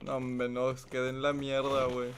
No, hombre, nos quedé en la mierda, güey.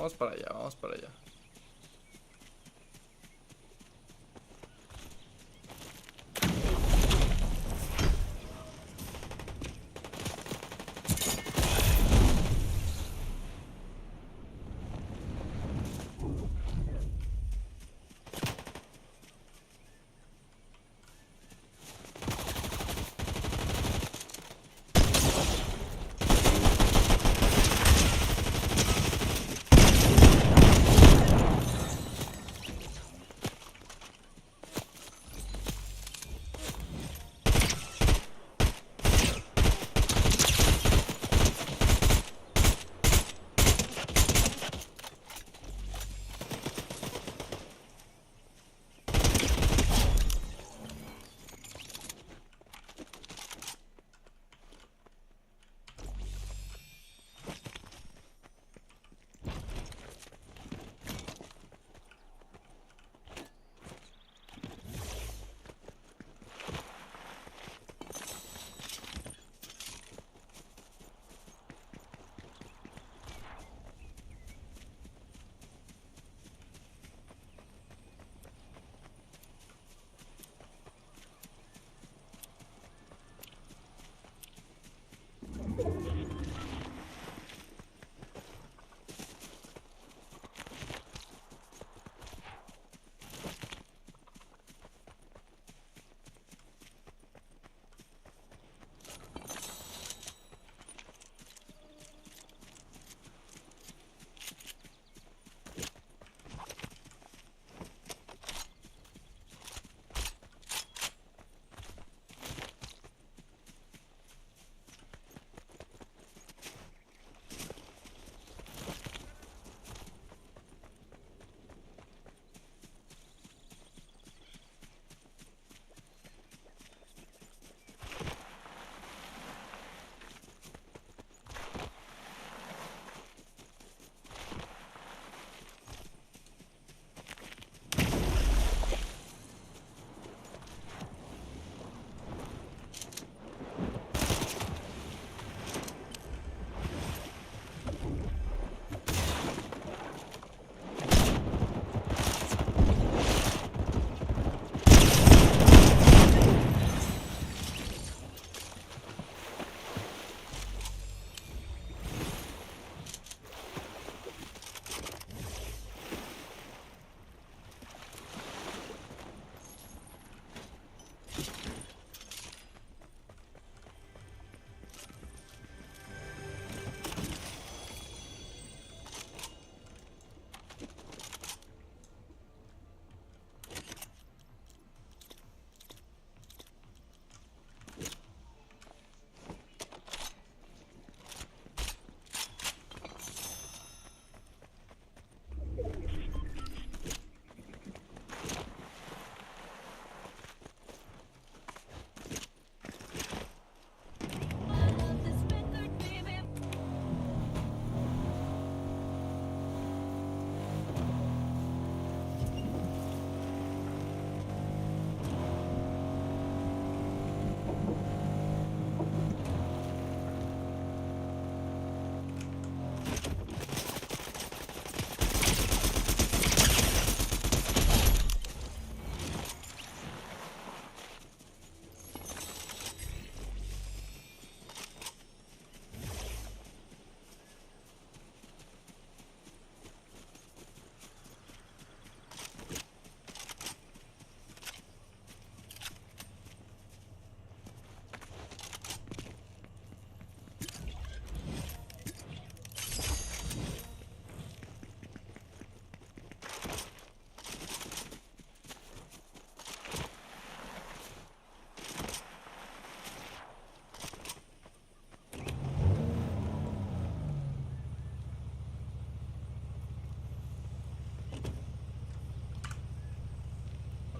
Vamos para allá, vamos para allá.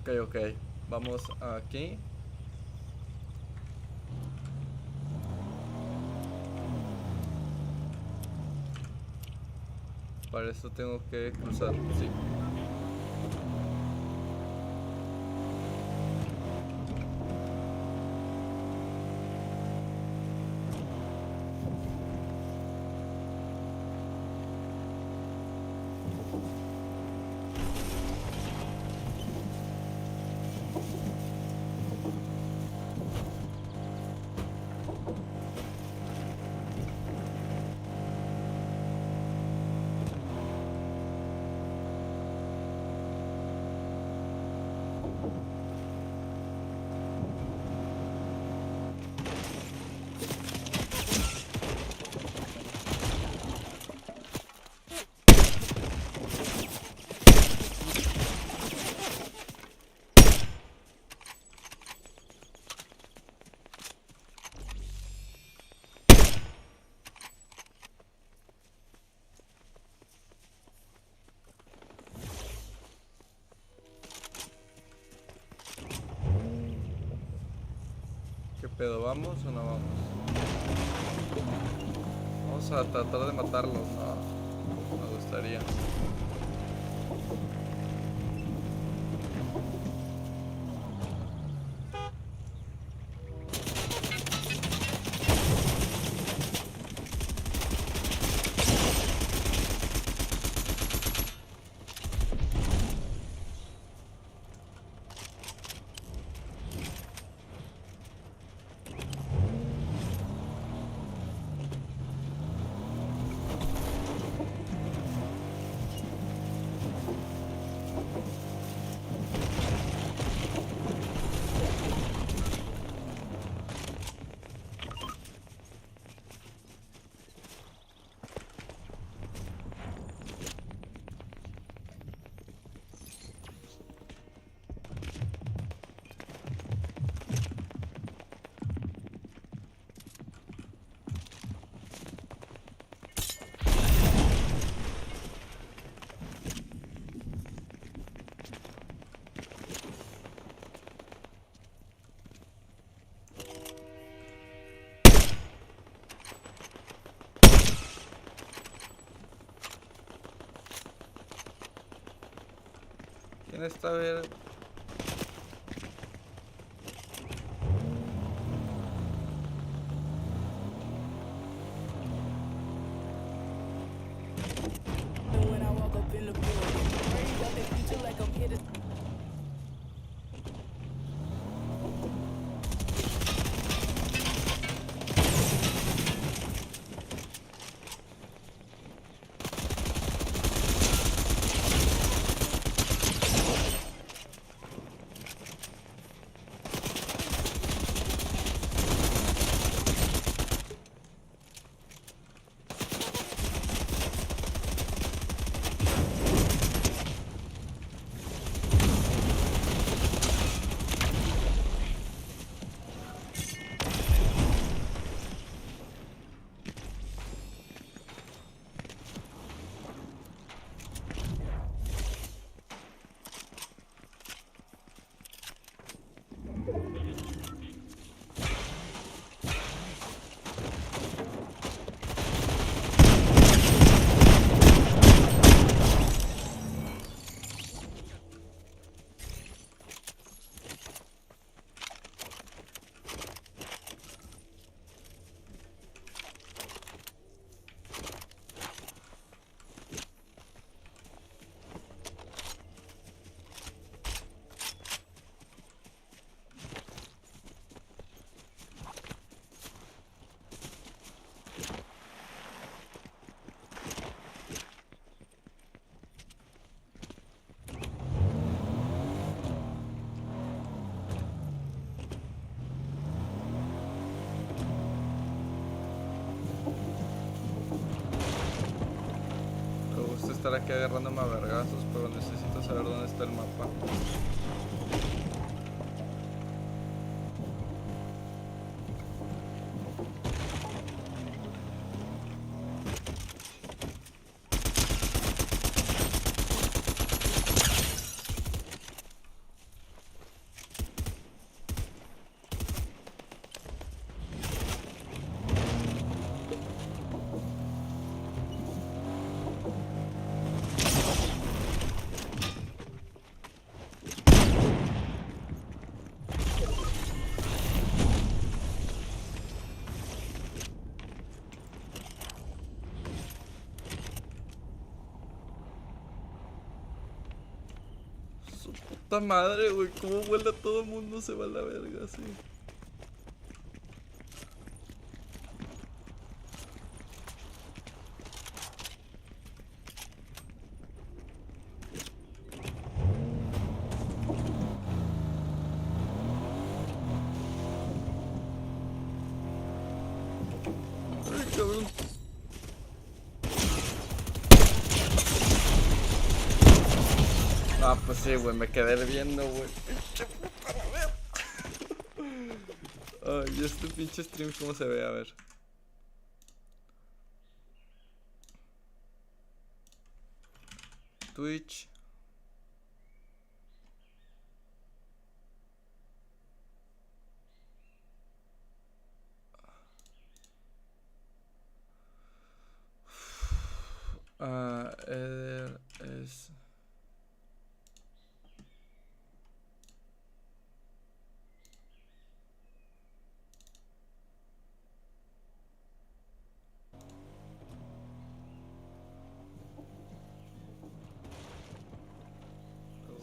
Ok. Vamos aquí. Para esto tengo que cruzar, sí. ¿Qué pedo? ¿Vamos o no vamos? Vamos a tratar de matarlos, no. Me gustaría. ¿Quién está a ver? Me gusta estar aquí agarrándome a vergazos, pero necesito saber dónde está el mapa. puta madre, güey. Cómo vuela todo el mundo, se va a la verga, sí. Ay, cabrón. Ah, pues sí, güey, me quedé viendo, güey. Pinche puta madre. Ay, este pinche stream, ¿cómo se ve? A ver. Twitch. Eder es...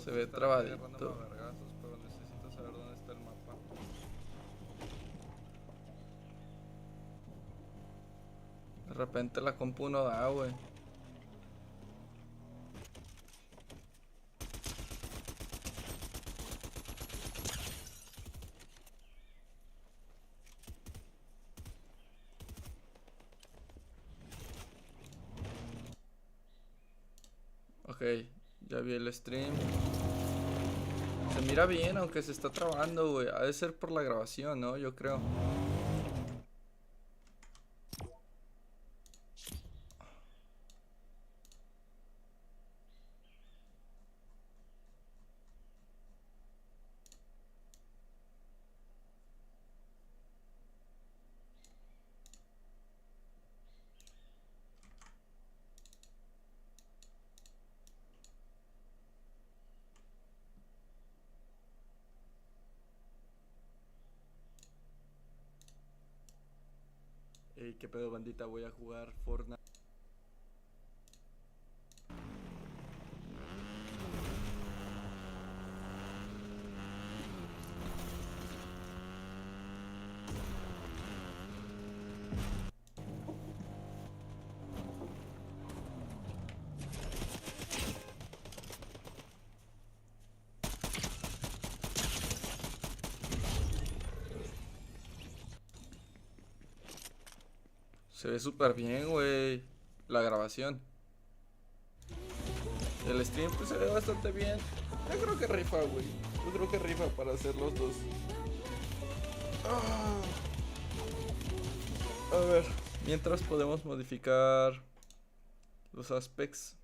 Se ve trabadito. Pero necesito saber dónde está el mapa. De repente la compu no da, güey. Ok, ya vi el stream. Se mira bien, aunque se está trabando, güey. Ha de ser por la grabación, ¿no? Yo creo. Ey, qué pedo, bandita, voy a jugar Fortnite. Se ve súper bien, güey. La grabación. El stream pues se ve bastante bien. Yo creo que rifa, güey. Yo creo que rifa para hacer los dos. Ah. A ver, mientras podemos modificar los aspects.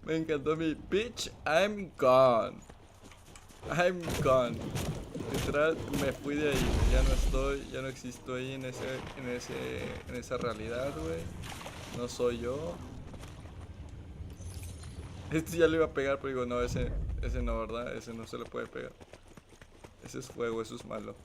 Me encantó mi bitch, I'm gone. I'm gone. Literal, me fui de ahí. Ya no estoy, ya no existo ahí en esa realidad, güey. No soy yo. Este ya le iba a pegar, pero digo, no, ese no, ¿verdad? Ese no se le puede pegar. Ese es fuego, eso es malo.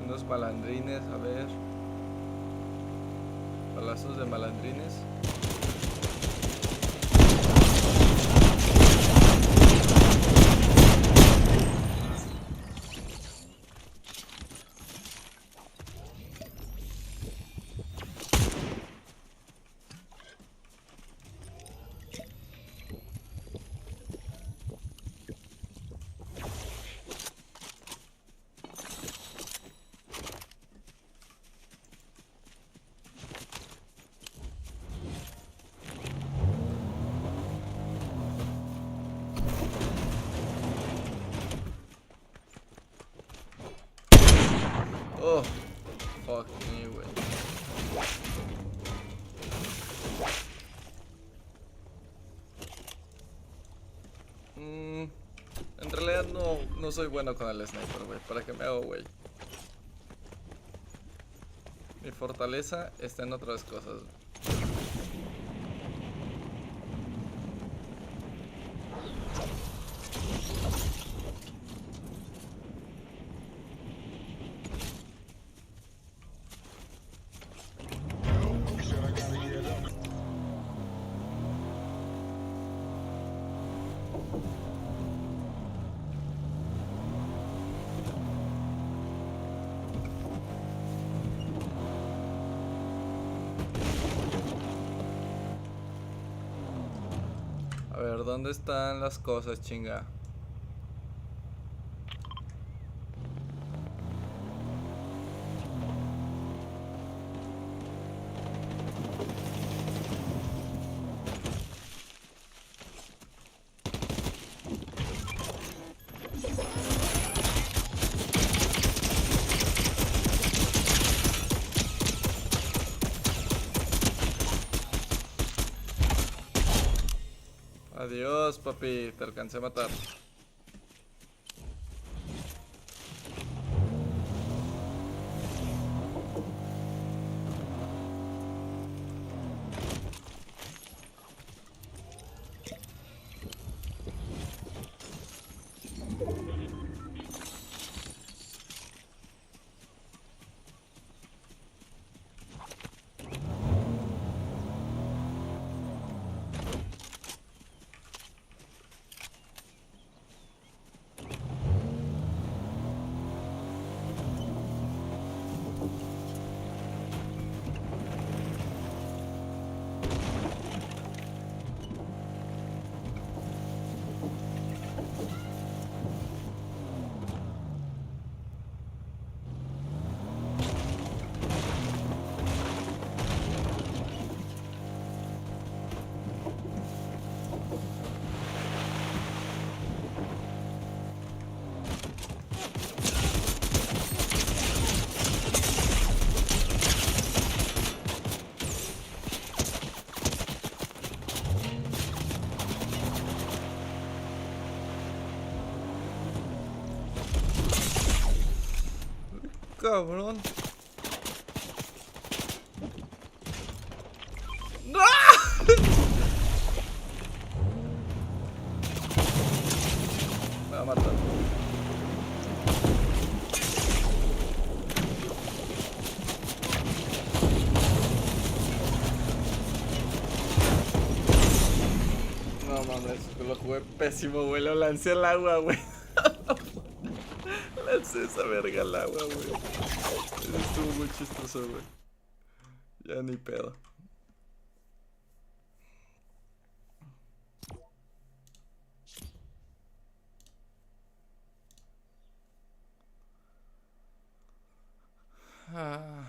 Unos malandrines, a ver. Balazos de malandrines. Oh, fuck me, güey. En realidad no soy bueno con el sniper, güey. ¿Para qué me hago, güey? Mi fortaleza está en otras cosas. A ver, ¿dónde están las cosas, chinga? Adiós, papi, te alcancé a matar. cabrón. ¡No! Me va a matar. No mames, lo jugué pésimo, güey. Lo lancé al agua, güey. Lancé esa verga al agua, güey. Eso estuvo muy chistoso, güey. Ya ni pedo. Ah.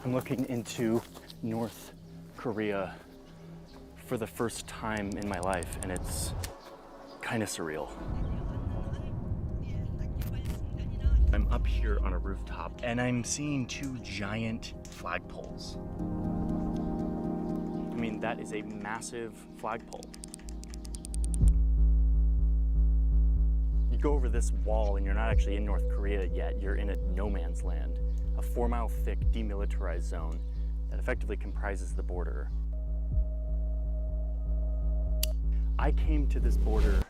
I'm looking into North Korea for the first time in my life, and it's kind of surreal. I'm up here on a rooftop, and I'm seeing two giant flagpoles. I mean, that is a massive flagpole. You go over this wall, and you're not actually in North Korea yet. You're in a no man's land. A 4-mile thick demilitarized zone that effectively comprises the border. I came to this border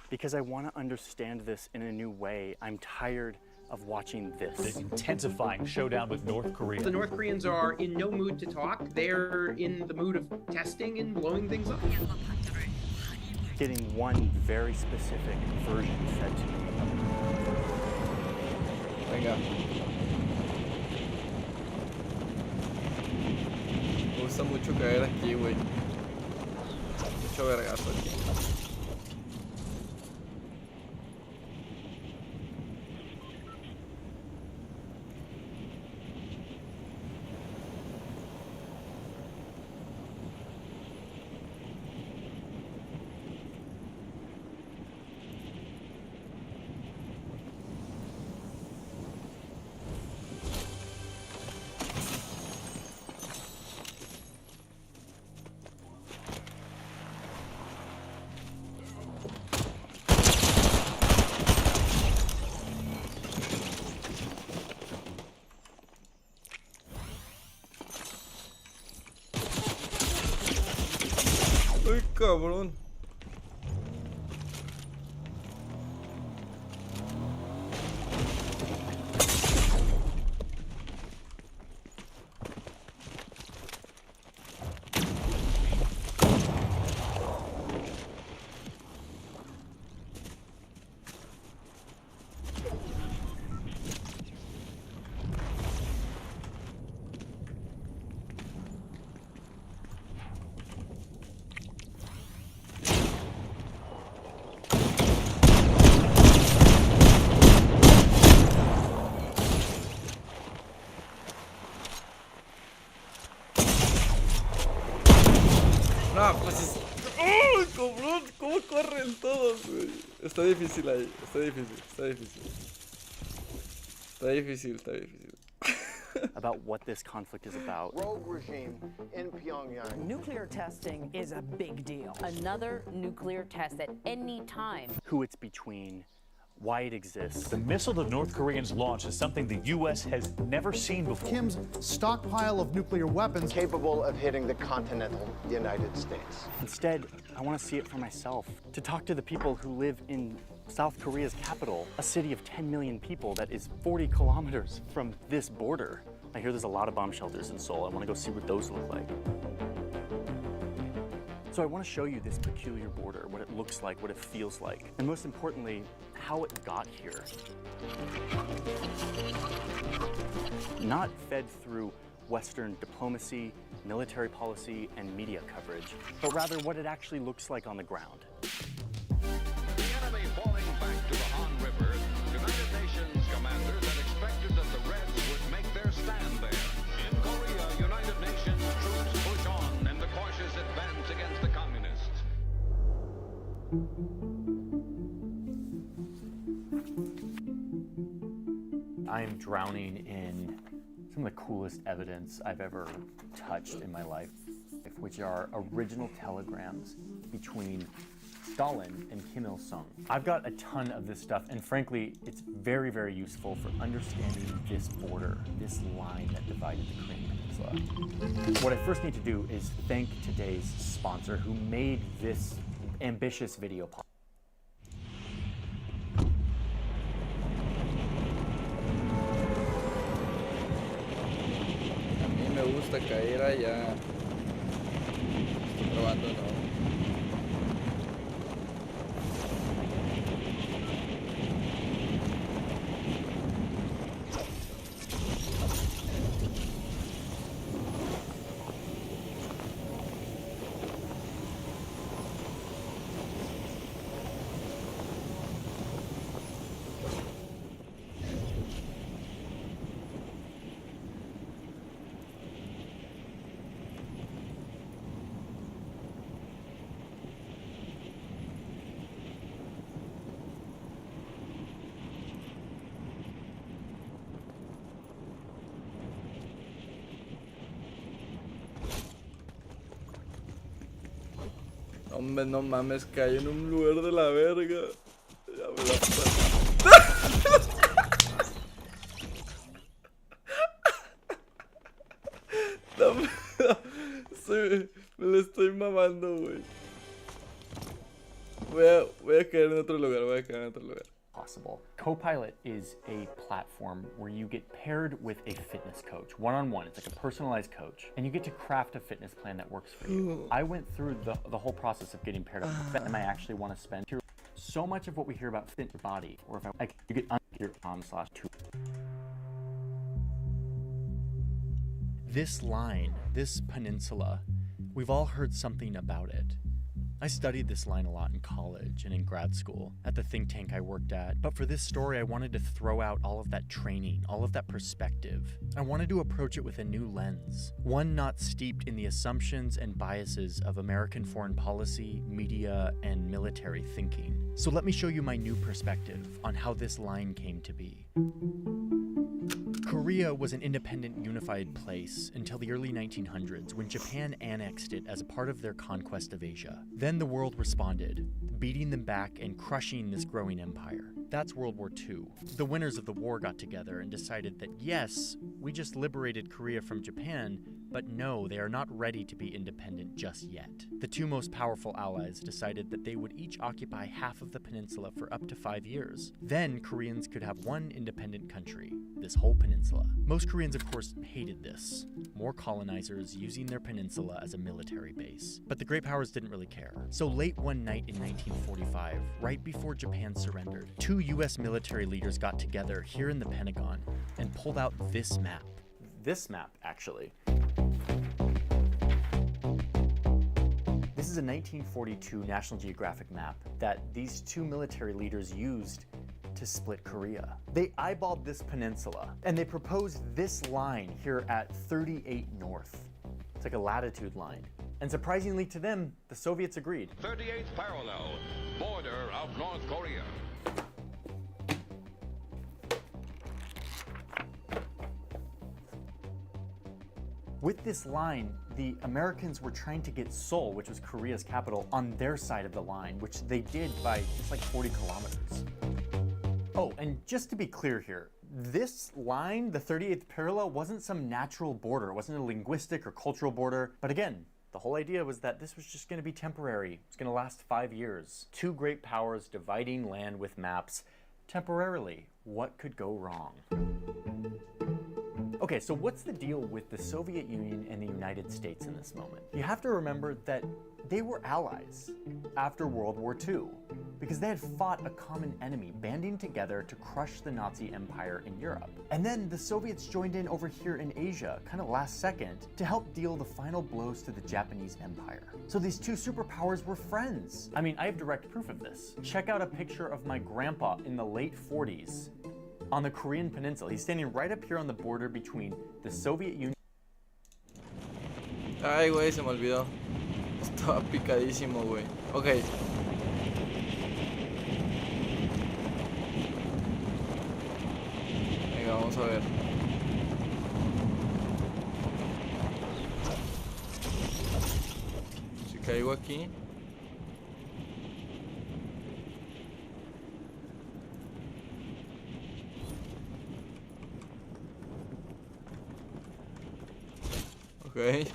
because I want to understand this in a new way. I'm tired of watching this. The intensifying showdown with North Korea. The North Koreans are in no mood to talk. They're in the mood of testing and blowing things up. Getting one very specific version fed to me. Venga. Me gusta mucho caer aquí, güey. Mucho vergazo aquí. Uy, cabrón. No, pues es... ¡Oh, cabrón! ¿Cómo corren todos, güey? Está difícil ahí, está difícil, está difícil. Está difícil, está difícil. About what this conflict is about. Rogue regime in Pyongyang. Nuclear testing is a big deal. Another nuclear test at any time. Who it's between, why it exists. The missile the North Koreans launched is something the U.S. has never seen before. Kim's stockpile of nuclear weapons Capable of hitting the continental United States. Instead, I want to see it for myself, to talk to the people who live in South Korea's capital, a city of 10 million people that is 40 kilometers from this border. I hear there's a lot of bomb shelters in Seoul. I want to go see what those look like. So I want to show you this peculiar border, what it looks like, what it feels like, and most importantly, how it got here. Not fed through Western diplomacy, military policy, and media coverage, but rather what it actually looks like on the ground. The enemy falling back to the I'm drowning in some of the coolest evidence I've ever touched in my life, which are original telegrams between Stalin and Kim Il-sung. I've got a ton of this stuff, and frankly, it's very, very useful for understanding this border, this line that divided the Korean Peninsula. What I first need to do is thank today's sponsor who made this ambitious video possible. A mí me gusta caer allá. Estoy probando, ¿no? Hombre, no mames, caí en un lugar de la verga. Ya me la no, me lo estoy mamando, güey. Voy a caer en otro lugar, Possible. Copilot is a platform where you get paired with a fitness coach, one-on-one. It's like a personalized coach, and you get to craft a fitness plan that works for you. I went through the whole process of getting paired up with and I actually want to spend here. So much of what we hear about fit your body, or if you get under.com/2. This line, this peninsula, we've all heard something about it. I studied this line a lot in college and in grad school, at the think tank I worked at, but for this story I wanted to throw out all of that training, all of that perspective. I wanted to approach it with a new lens, one not steeped in the assumptions and biases of American foreign policy, media, and military thinking. So let me show you my new perspective on how this line came to be. Korea was an independent, unified place until the early 1900s when Japan annexed it as a part of their conquest of Asia. Then the world responded, beating them back and crushing this growing empire. That's World War II. The winners of the war got together and decided that yes, we just liberated Korea from Japan, but no, they are not ready to be independent just yet. The two most powerful allies decided that they would each occupy half of the peninsula for up to 5 years. Then Koreans could have one independent country, this whole peninsula. Most Koreans, of course, hated this. More colonizers using their peninsula as a military base. But the great powers didn't really care. So late one night in 1945, right before Japan surrendered, two US military leaders got together here in the Pentagon and pulled out this map. This map, actually. This is a 1942 National Geographic map that these two military leaders used to split Korea. They eyeballed this peninsula and they proposed this line here at 38 North. It's like a latitude line. And surprisingly to them, the Soviets agreed. 38th parallel, border of North Korea. With this line, the Americans were trying to get Seoul, which was Korea's capital, on their side of the line, which they did by just like 40 kilometers. Oh, and just to be clear here, this line, the 38th parallel, wasn't some natural border. It wasn't a linguistic or cultural border. But again, the whole idea was that this was just going to be temporary. It's going to last 5 years. Two great powers dividing land with maps temporarily. What could go wrong? Okay, so what's the deal with the Soviet Union and the United States in this moment? You have to remember that they were allies after World War II because they had fought a common enemy, banding together to crush the Nazi Empire in Europe. And then the Soviets joined in over here in Asia, kind of last second, to help deal the final blows to the Japanese Empire. So these two superpowers were friends. I mean, I have direct proof of this. Check out a picture of my grandpa in the late 40s. On the Korean Peninsula. He's standing right up here on the border between the Soviet Union. Ay, güey, se me olvidó. Estaba picadísimo, güey. Ok. Venga, vamos a ver. Si caigo aquí. Ok.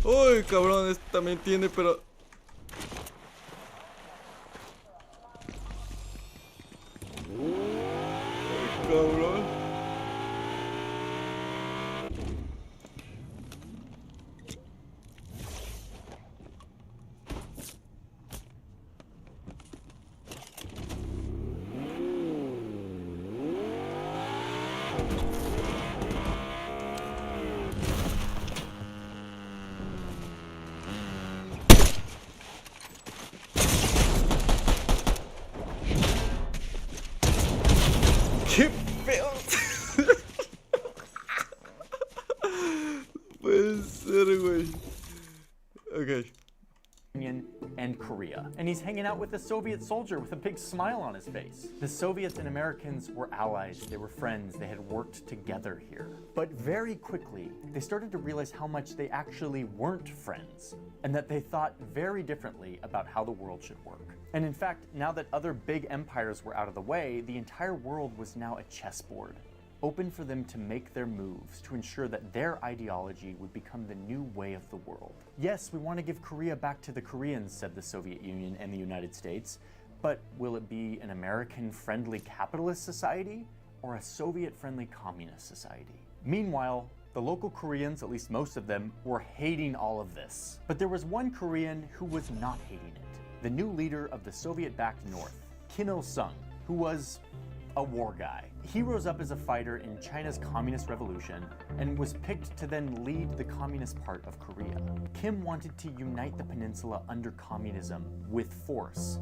Uy, cabrón, este también tiene, pero... Uy, cabrón. ¡Qué feo! Puede ser, güey. Ok. Union and Korea. And he's hanging out with a Soviet soldier with a big smile on his face. The Soviets and Americans were allies, they were friends, they had worked together here. But very quickly, they started to realize how much they actually weren't friends, and that they thought very differently about how the world should work. And in fact, now that other big empires were out of the way, the entire world was now a chessboard, open for them to make their moves to ensure that their ideology would become the new way of the world. Yes, we want to give Korea back to the Koreans, said the Soviet Union and the United States, but will it be an American-friendly capitalist society or a Soviet-friendly communist society? Meanwhile, the local Koreans, at least most of them, were hating all of this. But there was one Korean who was not hating it. The new leader of the Soviet-backed North, Kim Il-sung, who was a war guy. He rose up as a fighter in China's communist revolution and was picked to then lead the communist part of Korea. Kim wanted to unite the peninsula under communism with force.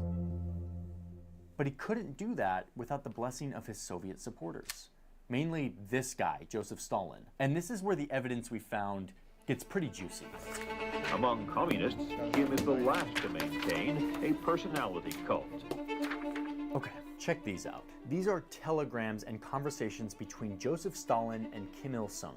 But he couldn't do that without the blessing of his Soviet supporters. Mainly this guy, Joseph Stalin. And this is where the evidence we found gets pretty juicy. Among communists, Kim is the last to maintain a personality cult. Okay, check these out. These are telegrams and conversations between Joseph Stalin and Kim Il-sung.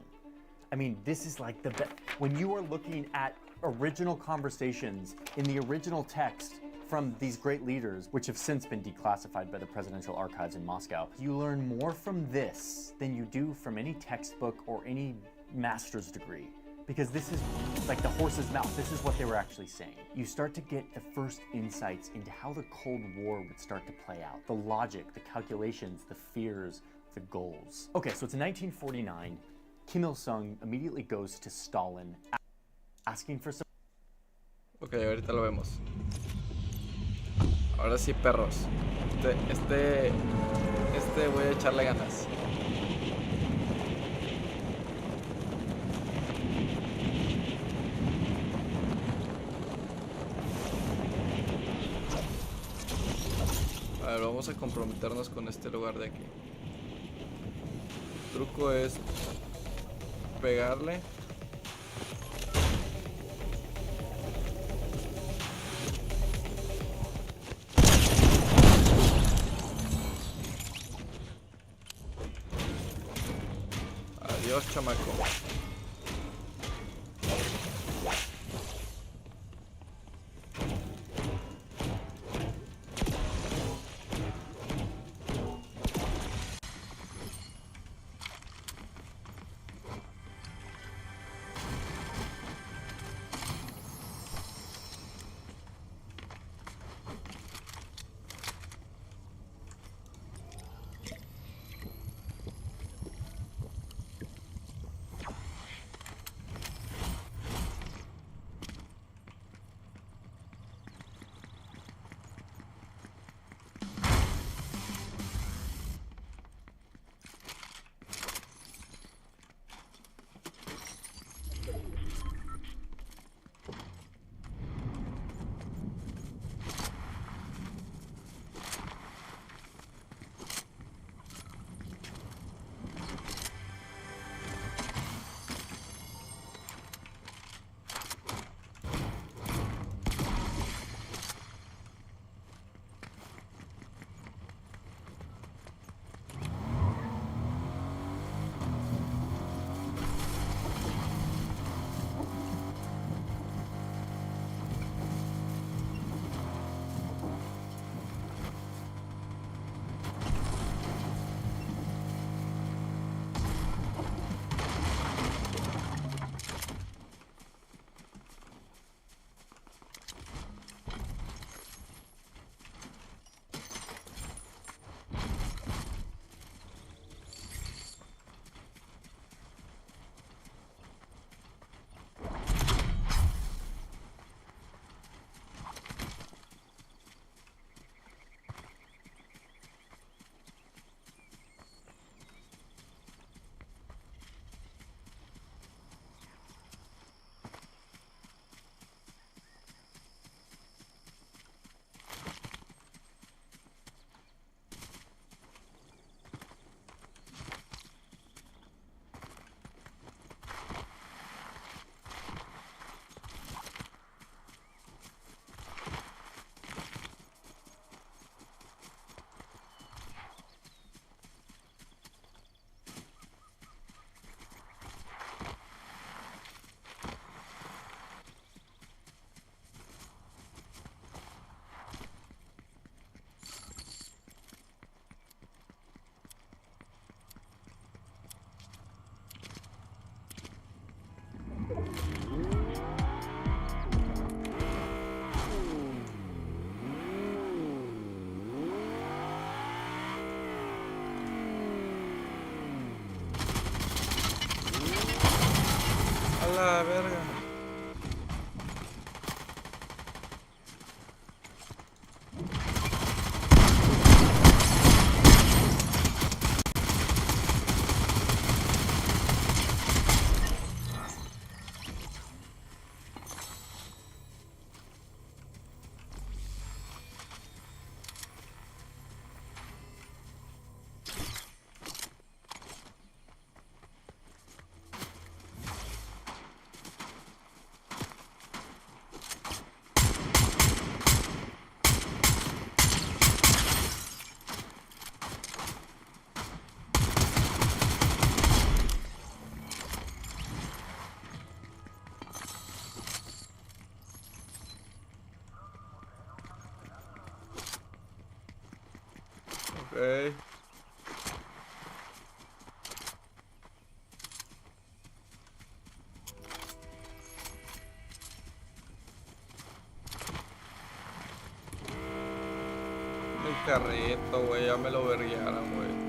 I mean, this is like the best. When you are looking at original conversations in the original text from these great leaders, which have since been declassified by the presidential archives in Moscow, you learn more from this than you do from any textbook or any master's degree. Because this is like the horse's mouth. This is what they were actually saying. You start to get the first insights into how the Cold War would start to play out. The logic, the calculations, the fears, the goals. Okay, so it's 1949. Kim Il-sung immediately goes to Stalin asking for some... Ok, ahorita lo vemos. Ahora sí, perros. Este voy a echarle ganas. A ver, vamos a comprometernos con este lugar de aquí. El truco es pegarle. Adiós, chamaco. la verga. Ok. El carrito, güey, ya me lo verguiaron, güey.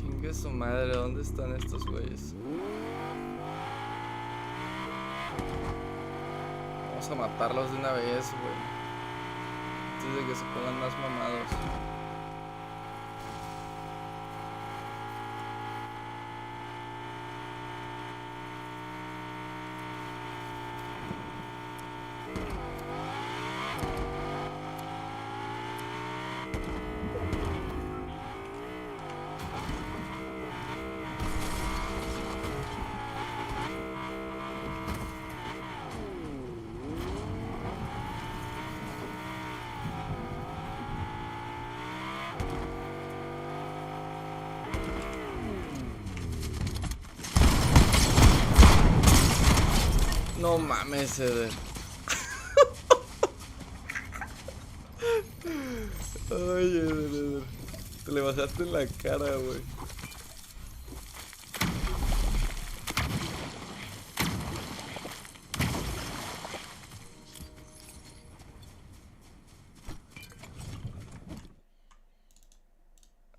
Chingue su madre, ¿dónde están estos güeyes? Vamos a matarlos de una vez, güey. Antes de que se pongan más mamados. No mames, Eder. Ay, Eder. Te le bajaste en la cara, güey.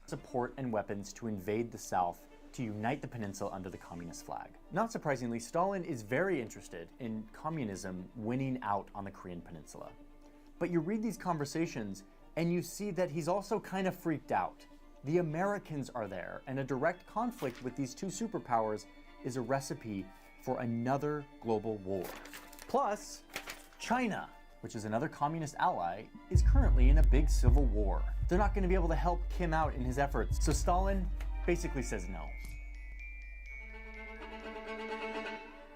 Support and weapons to invade the South to unite the peninsula under the communist flag. Not surprisingly, Stalin is very interested in communism winning out on the Korean peninsula. But you read these conversations and you see that he's also kind of freaked out. The Americans are there, and a direct conflict with these two superpowers is a recipe for another global war. Plus, China, which is another communist ally, is currently in a big civil war. They're not going to be able to help Kim out in his efforts, so Stalin basically says no.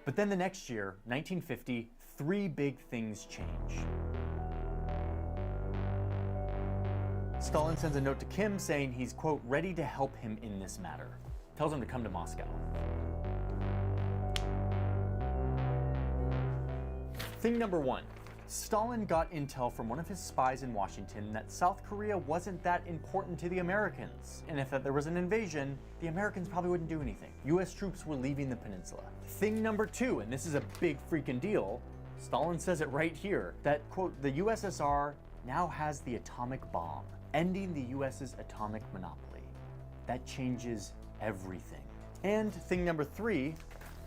But then the next year, 1950, three big things change. Stalin sends a note to Kim saying he's, quote, ready to help him in this matter. Tells him to come to Moscow. Thing number one. Stalin got intel from one of his spies in Washington that South Korea wasn't that important to the Americans. And if there was an invasion, the Americans probably wouldn't do anything. US troops were leaving the peninsula. Thing number two, and this is a big freaking deal, Stalin says it right here, that, quote, the USSR now has the atomic bomb, ending the US's atomic monopoly. That changes everything. And thing number three,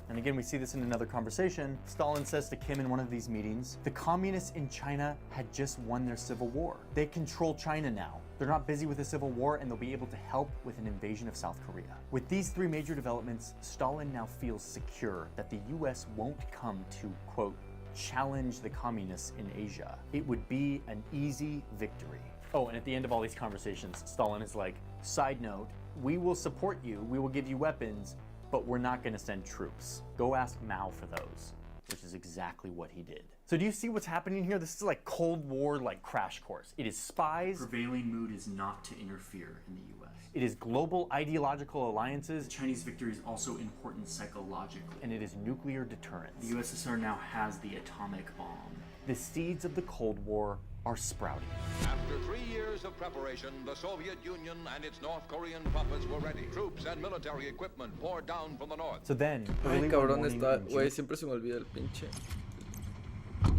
and again, we see this in another conversation, Stalin says to Kim in one of these meetings, the communists in China had just won their civil war. They control China now. They're not busy with a civil war, and they'll be able to help with an invasion of South Korea. With these three major developments, Stalin now feels secure that the US won't come to, quote, challenge the communists in Asia. It would be an easy victory. Oh, and at the end of all these conversations, Stalin is like, side note, we will support you, we will give you weapons, but we're not going to send troops. Go ask Mao for those, which is exactly what he did. So do you see what's happening here? This is like Cold War, like crash course. It is spies. The prevailing mood is not to interfere in the US. It is global ideological alliances. Chinese victory is also important psychologically. And it is nuclear deterrence. The USSR now has the atomic bomb. The seeds of the Cold War are sprouting. After 3 years of preparation, the Soviet Union and its North Korean puppets were ready. Troops and military equipment poured down from the north. So then, Ay, cabrón, está, güey, siempre se me olvida el pinche.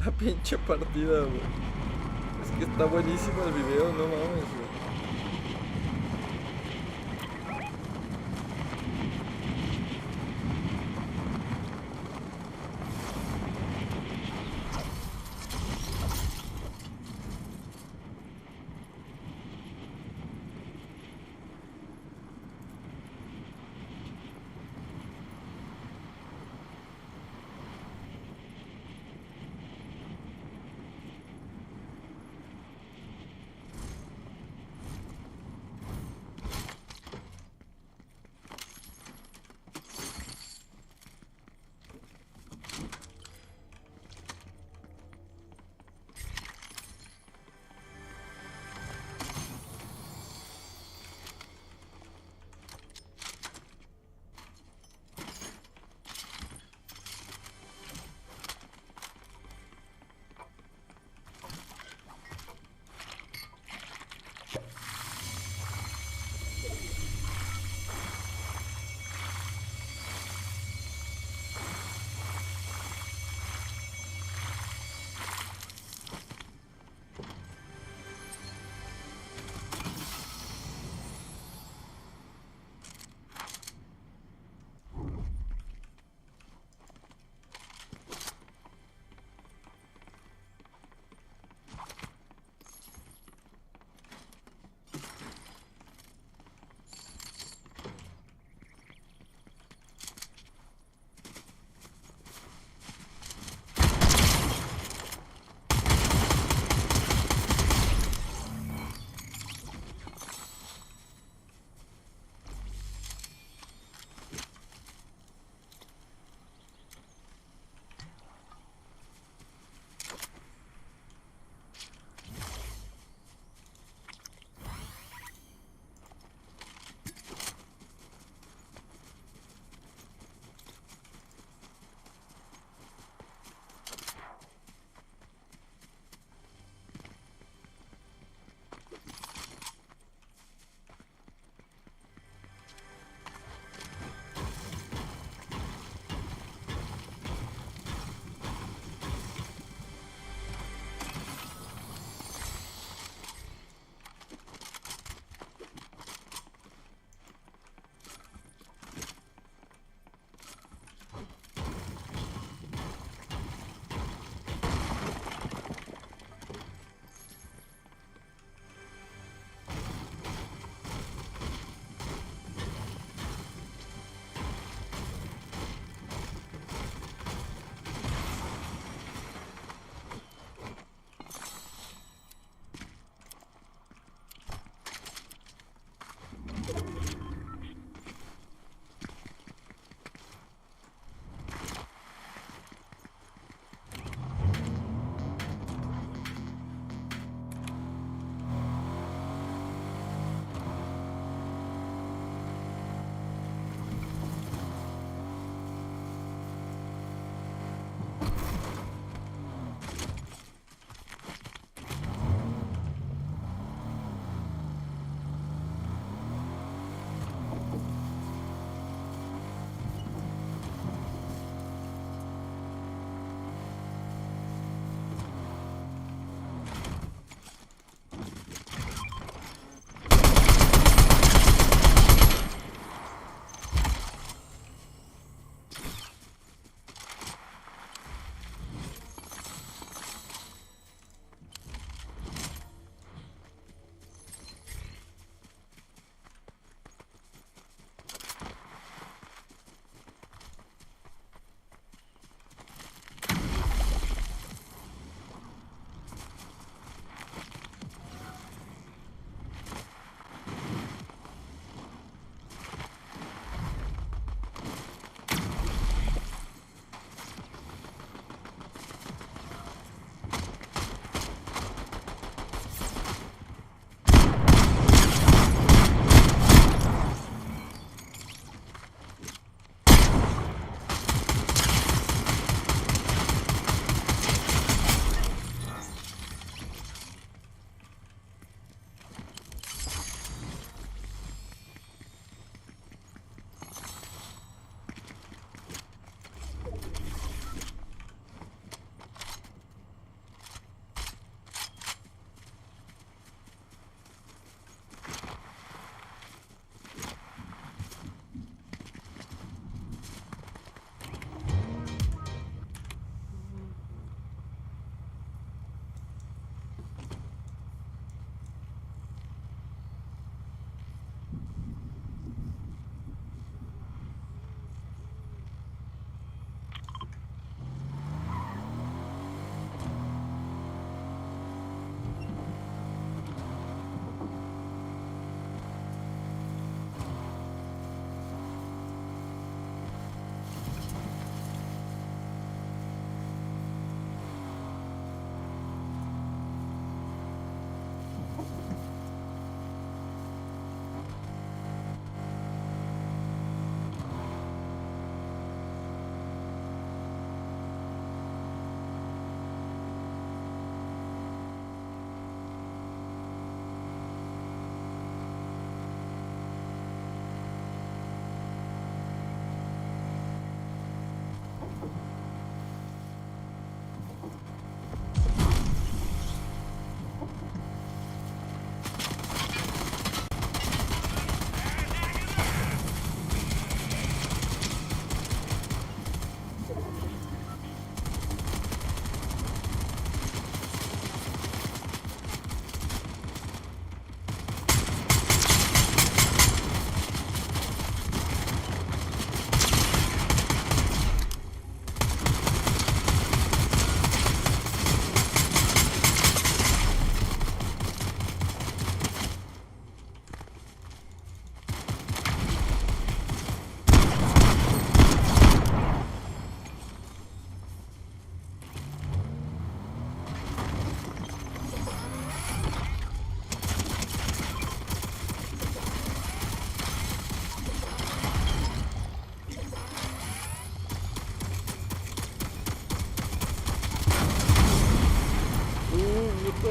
La pinche partida, güey. Es que está buenísimo el video, no mames, güey.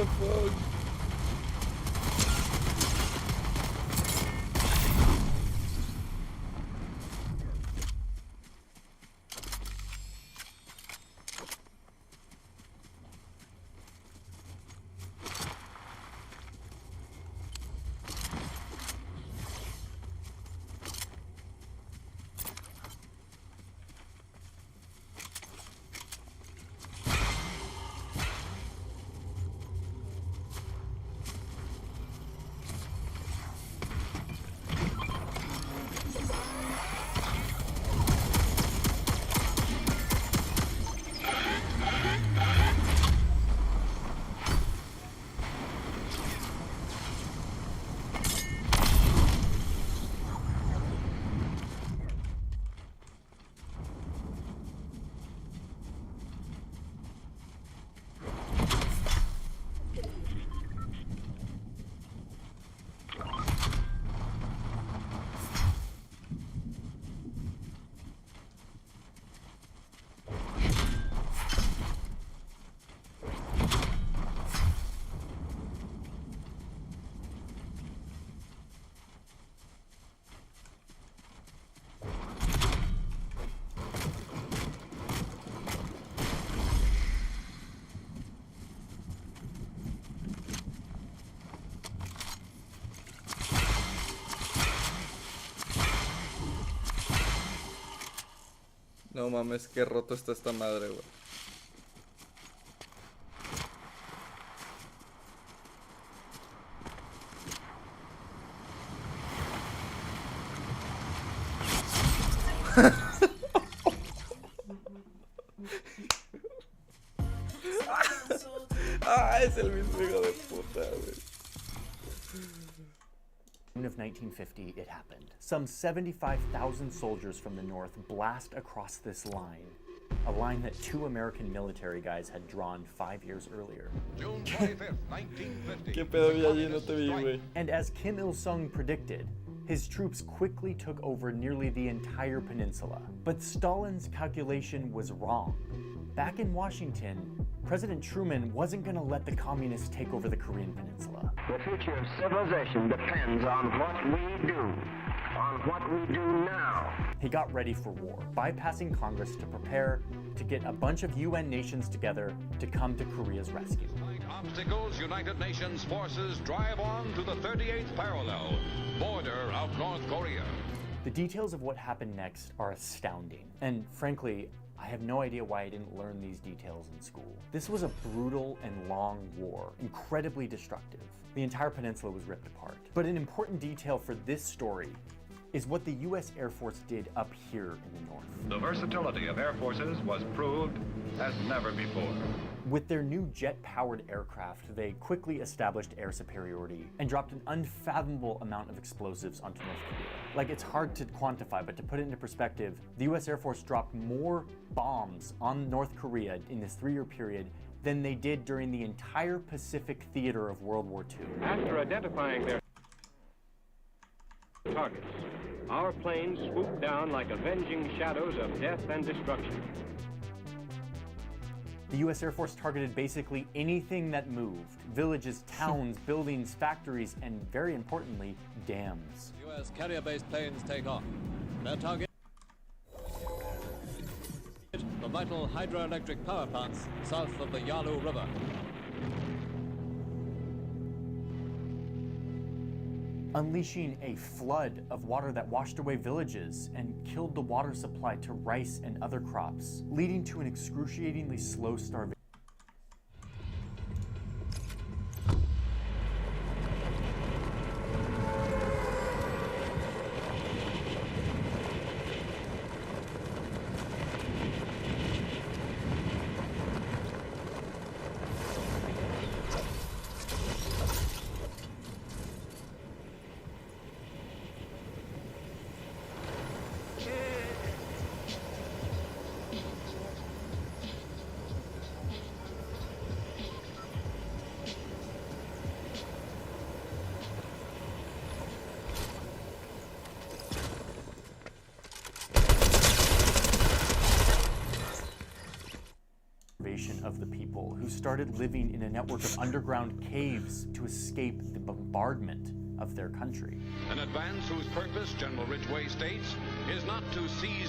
the fuck? No mames, qué roto está esta madre, güey. Ah, es el mismo hijo de puta, güey. June of 1950, it happened. Some 75,000 soldiers from the north blast across this line, a line that 2 American military guys had drawn 5 years earlier. June 25th, 1950. ¿Qué pedo, allí? No te vi, güey. And as Kim Il-sung predicted, his troops quickly took over nearly the entire peninsula. But Stalin's calculation was wrong. Back in Washington, President Truman wasn't going to let the communists take over the Korean peninsula. The future of civilization depends on what we do, on what we do now. He got ready for war, bypassing Congress to prepare to get a bunch of UN nations together to come to Korea's rescue. Obstacles, United Nations forces drive on to the 38th parallel, border of North Korea. The details of what happened next are astounding, and frankly, I have no idea why I didn't learn these details in school. This was a brutal and long war, incredibly destructive. The entire peninsula was ripped apart. But an important detail for this story is what the US Air Force did up here in the north. The versatility of air forces was proved as never before. With their new jet-powered aircraft, they quickly established air superiority and dropped an unfathomable amount of explosives onto North Korea. Like, it's hard to quantify, but to put it into perspective, the US Air Force dropped more bombs on North Korea in this 3-year period than they did during the entire Pacific theater of World War II. After identifying their targets, our planes swooped down like avenging shadows of death and destruction. The US Air Force targeted basically anything that moved. Villages, towns, buildings, factories, and very importantly, dams. US carrier-based planes take off. Their target: the vital hydroelectric power plants south of the Yalu River. Unleashing a flood of water that washed away villages and killed the water supply to rice and other crops, leading to an excruciatingly slow starvation. who started living in a network of underground caves to escape the bombardment of their country. An advance whose purpose, General Ridgway states, is not to seize